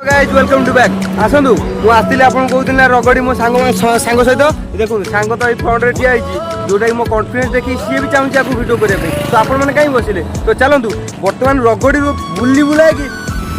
guys welcome to back आसतु मु आस्तिले आपन कहउथिन ना रगड़ी मो सांग सहित देखु सांग तो फ्रंट रे ठिया आइछि जोटा कि मो कॉन्फिडेंस देखि सी भी चाहूँ आपको वीडियो करने तो आपण मैंने कहीं बसिले तो चलतु बर्तमान रगड़ी बुली बुला कि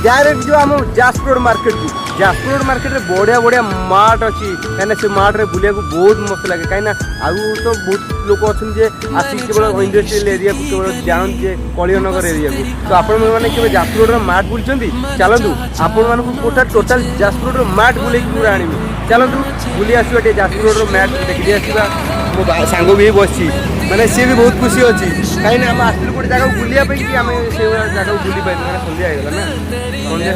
डायरेक्ट जो आम जाजपुर मार्केट को जाजपुर मार्केट में बढ़िया बढ़िया मार्ट अच्छी कहीं से मार्ट में बुलिया बहुत मस्त लगे कहीं आउ तो बहुत लोग अच्छे आसिक केवल इंडस्ट्रियल एरिया को केवल जानते कलियनगर एरिया को तो आपण मैंने केवल जाजपुर मार्ट बुलूँ चलतु आपण मानक टोटाल जाजपुर मार्ट बुले पूरा आनी चलतु बुली आसवा जाजपुर मैट देखी आसवा मो सांग भी बस मैंने सी भी बहुत खुशी अच्छी कहीं आम आस गोटे जगह बुलिया कि आम से जगह बुली पाइल सन्ध्या होगा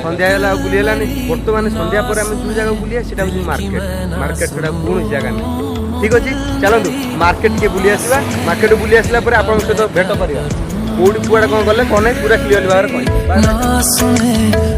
सन्ध्या है बुलीगलानी बर्तमान सन्ध्या पर आम जो जगह बुलिया से मार्केट मार्केट से कौन जगह नहीं ठीक अच्छे चलतु मार्केट के बुली आसवा मार्केट बुली आसला आप सहित भेट करवा कौटी कुआड़े कौन गले कौन नहीं पूरा क्लीयर भाव में